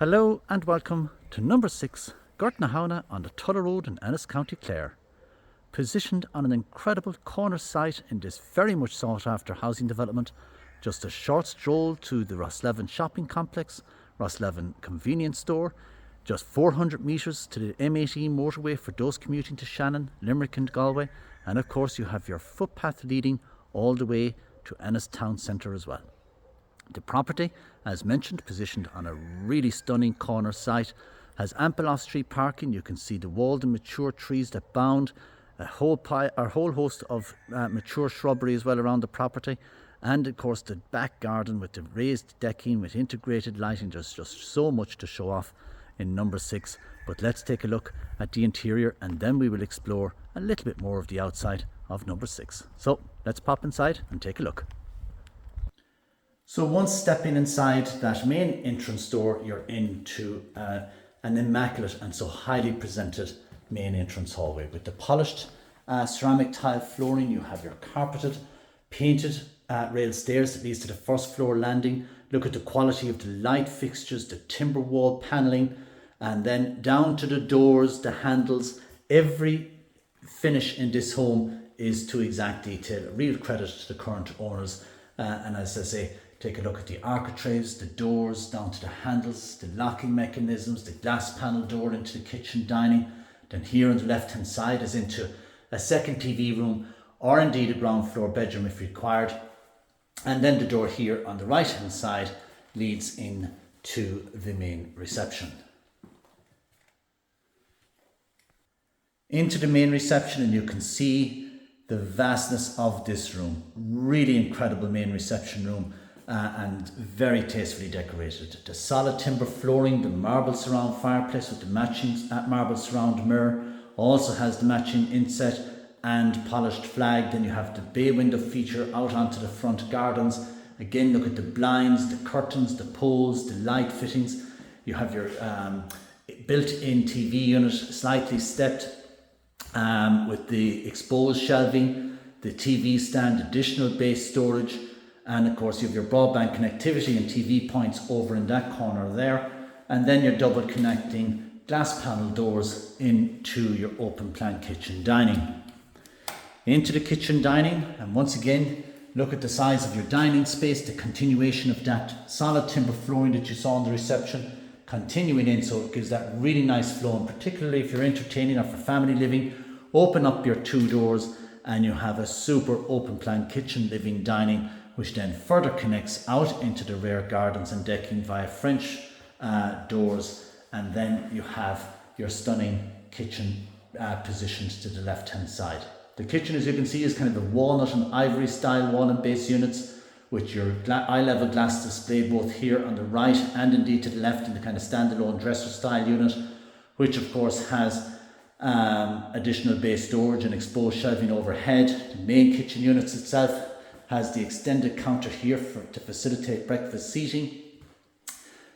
Hello and welcome to number 6, Gort on the Tulla Road in Ennis, County Clare. Positioned on an incredible corner site in this very much sought after housing development, just a short stroll to the Roslevan shopping complex, Roslevan convenience store, just 400 metres to the M18 motorway for those commuting to Shannon, Limerick and Galway, and of course you have your footpath leading all the way to Ennis town centre as well. The property, as mentioned, positioned on a really stunning corner site, has ample off-street parking. You can see the walled and mature trees that bound a whole host of mature shrubbery as well around the property, and of course the back garden with the raised decking with integrated lighting. There's just so much to show off in number 6, but let's take a look at the interior and then we will explore a little bit more of the outside of number 6. So let's pop inside and take a look. So once stepping inside that main entrance door, you're into an immaculate and so highly presented main entrance hallway with the polished ceramic tile flooring. You have your carpeted, painted rail stairs that leads to the first floor landing. Look at the quality of the light fixtures, the timber wall paneling, and then down to the doors, the handles. Every finish in this home is to exact detail. A real credit to the current owners. And as I say, take a look at the architraves, the doors, down to the handles, the locking mechanisms, the glass panel door into the kitchen dining. Then here on the left hand side is into a second TV room or indeed a ground floor bedroom if required. And then the door here on the right hand side leads in to the main reception. Into the main reception, and you can see the vastness of this room. Really incredible main reception room. And very tastefully decorated. The solid timber flooring, the marble surround fireplace with the matching marble surround mirror, also has the matching inset and polished flag. Then you have the bay window feature out onto the front gardens. Again, look at the blinds, the curtains, the poles, the light fittings. You have your built-in TV unit, slightly stepped with the exposed shelving, the TV stand, additional base storage. And of course you have your broadband connectivity and TV points over in that corner there. And then your double connecting glass panel doors into your open plan kitchen dining. Into the kitchen dining, and once again, look at the size of your dining space, the continuation of that solid timber flooring that you saw in the reception, continuing in, so it gives that really nice flow, and particularly if you're entertaining or for family living, open up your two doors and you have a super open plan kitchen living dining, which then further connects out into the rear gardens and decking via French doors. And then you have your stunning kitchen positioned to the left hand side. The kitchen, as you can see, is kind of the walnut and ivory style wall and base units with your eye level glass display both here on the right and indeed to the left in the kind of standalone dresser style unit, which of course has additional base storage and exposed shelving overhead. The main kitchen units itself has the extended counter here to facilitate breakfast seating.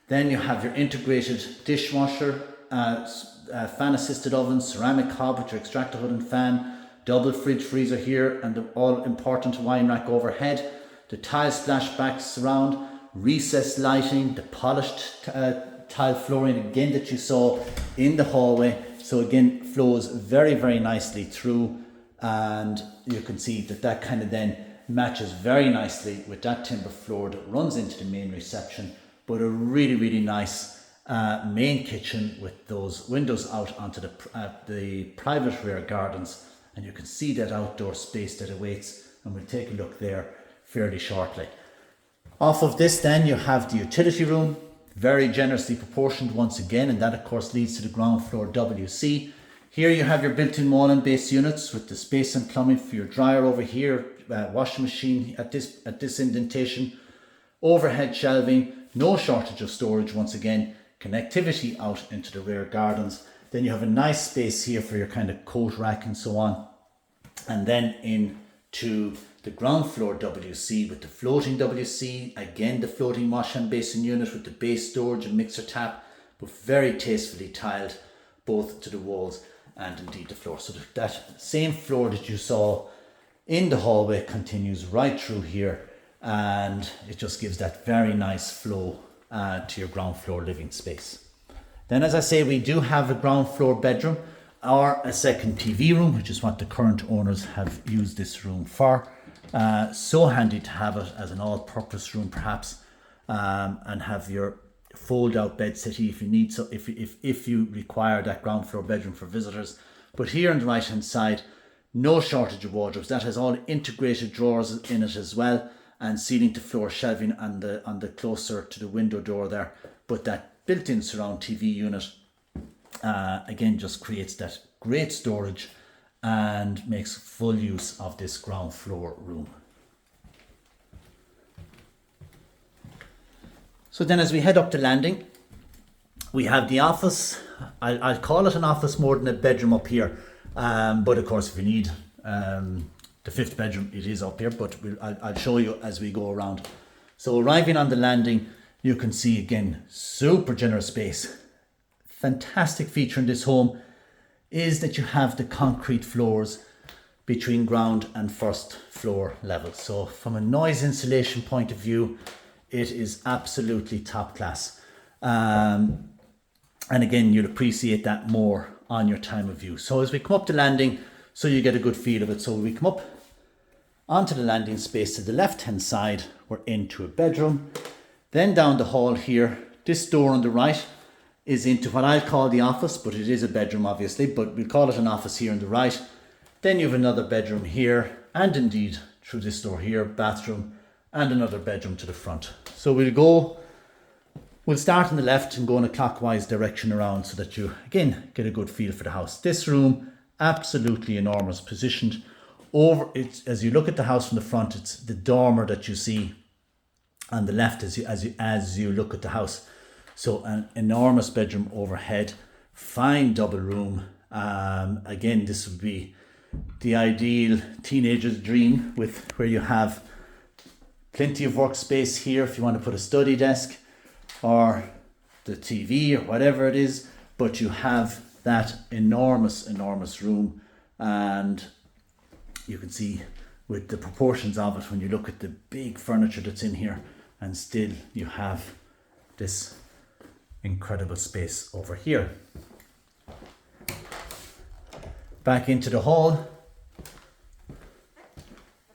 Then you have your integrated dishwasher, fan assisted oven, ceramic hob with your extractor hood and fan, double fridge freezer here, and the all important wine rack overhead, the tile splashback surround, recessed lighting, the polished tile flooring again that you saw in the hallway. So again, flows very, very nicely through, and you can see that kind of then matches very nicely with that timber floor that runs into the main reception, but a really, really nice main kitchen with those windows out onto the private rear gardens, and you can see that outdoor space that awaits, and we'll take a look there fairly shortly. Off of this then you have the utility room, very generously proportioned once again, and that of course leads to the ground floor WC. Here you have your built-in wall and base units with the space and plumbing for your dryer over here, washing machine at this indentation, overhead shelving, no shortage of storage once again, connectivity out into the rear gardens. Then you have a nice space here for your kind of coat rack and so on. And then into the ground floor WC with the floating WC, again the floating wash and basin unit with the base storage and mixer tap, but very tastefully tiled both to the walls and indeed the floor. So that same floor that you saw in the hallway continues right through here, and it just gives that very nice flow to your ground floor living space. Then, as I say, we do have a ground floor bedroom or a second TV room, which is what the current owners have used this room for. So handy to have it as an all-purpose room, perhaps, and have your fold-out bed settee if you need, so if you require that ground floor bedroom for visitors. But here on the right-hand side, no shortage of wardrobes. That has all integrated drawers in it as well, and ceiling to floor shelving on the closer to the window door there. But that built-in surround TV unit, again, just creates that great storage and makes full use of this ground floor room. So then as we head up the landing, we have the office. I'll call it an office more than a bedroom up here. But of course, if you need the fifth bedroom, it is up here, but I'll show you as we go around. So arriving on the landing, you can see again, super generous space. Fantastic feature in this home is that you have the concrete floors between ground and first floor level. So from a noise insulation point of view, it is absolutely top class. And again, you'll appreciate that more on your time of view. So as we come up the landing, so you get a good feel of it. So we come up onto the landing space to the left hand side, we're into a bedroom. Then down the hall here, this door on the right is into what I'll call the office, but it is a bedroom obviously, but we'll call it an office here on the right. Then you have another bedroom here, and indeed through this door here, bathroom, and another bedroom to the front. So we'll start on the left and go in a clockwise direction around so that you again get a good feel for the house. This room, absolutely enormous, positioned over it. As you look at the house from the front, it's the dormer that you see on the left as you look at the house. So an enormous bedroom overhead, fine double room. Again, this would be the ideal teenager's dream, with where you have plenty of workspace here if you want to put a study desk or the TV or whatever it is, but you have that enormous room, and you can see with the proportions of it when you look at the big furniture that's in here, and still you have this incredible space over here. Back into the hall,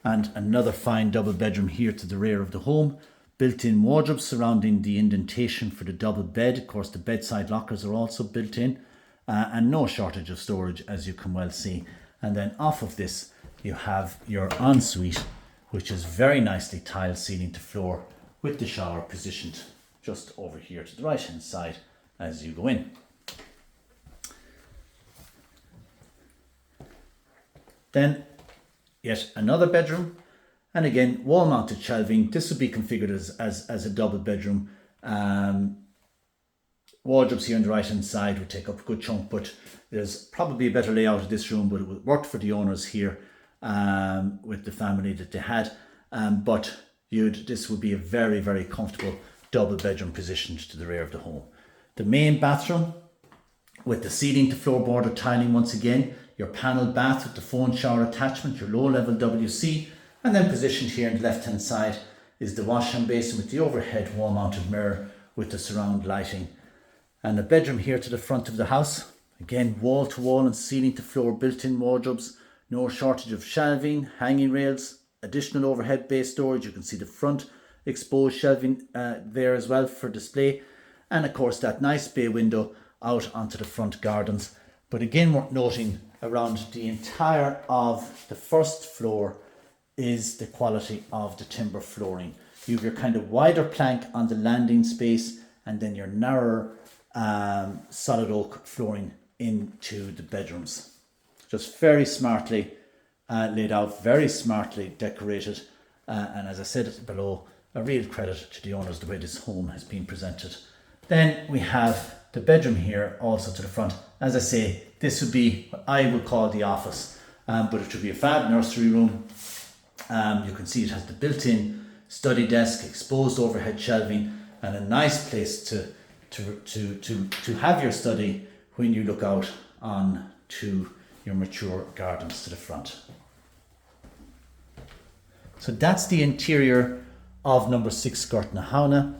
and another fine double bedroom here to the rear of the home. Built-in wardrobes surrounding the indentation for the double bed. Of course, the bedside lockers are also built in, and no shortage of storage, as you can well see. And then off of this, you have your ensuite, which is very nicely tiled ceiling to floor, with the shower positioned just over here to the right hand side as you go in. Then yet another bedroom, and again wall mounted shelving. This would be configured as a double bedroom. Wardrobes here on the right hand side would take up a good chunk, but there's probably a better layout of this room, but it worked for the owners here with the family that they had. But this would be a very comfortable double bedroom positioned to the rear of the home. The main bathroom with the ceiling to floorboard tiling once again, your panel bath with the phone shower attachment, your low level WC, and then positioned here on the left hand side is the wash hand basin with the overhead wall mounted mirror with the surround lighting. And a bedroom here to the front of the house, again wall to wall and ceiling to floor built-in wardrobes, no shortage of shelving, hanging rails, additional overhead bay storage. You can see the front exposed shelving there as well for display, and of course that nice bay window out onto the front gardens. But again, worth noting around the entire of the first floor is the quality of the timber flooring. You have your kind of wider plank on the landing space, and then your narrower solid oak flooring into the bedrooms. Just very smartly laid out, very smartly decorated, and as I said below, a real credit to the owners the way this home has been presented. Then we have the bedroom here also to the front. As I say, this would be what I would call the office, but it would be a fab nursery room. You can see it has the built-in study desk, exposed overhead shelving, and a nice place to have your study when you look out on to your mature gardens to the front. So that's the interior of number 6 Gort na H-abhanna.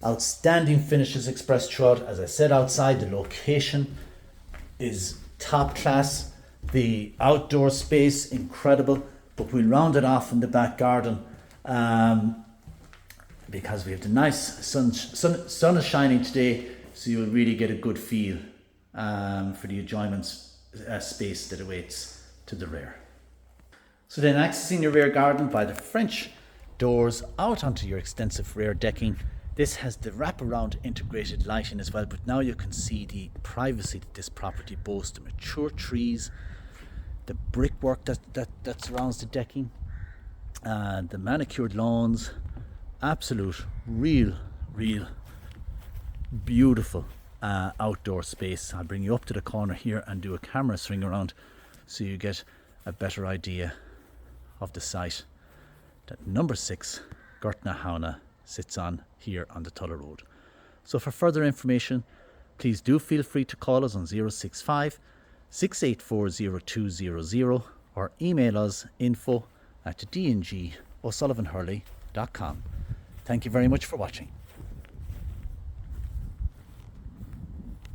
Outstanding finishes expressed throughout. As I said, outside, the location is top class. The outdoor space, incredible. But we'll round it off in the back garden because we have the nice sun is shining today, so you'll really get a good feel for the enjoyment space that awaits to the rear. So then, accessing your rear garden by the French doors out onto your extensive rear decking. This has the wraparound integrated lighting as well, but now you can see the privacy that this property boasts, the mature trees, the brickwork that surrounds the decking, the manicured lawns, absolute, real beautiful outdoor space. I'll bring you up to the corner here and do a camera swing around so you get a better idea of the site that number 6 Gort H-abhanna sits on here on the Tulla Road. So for further information, please do feel free to call us on 065 684 0200 or email us info@dngosullivanhurley.com. Thank you very much for watching.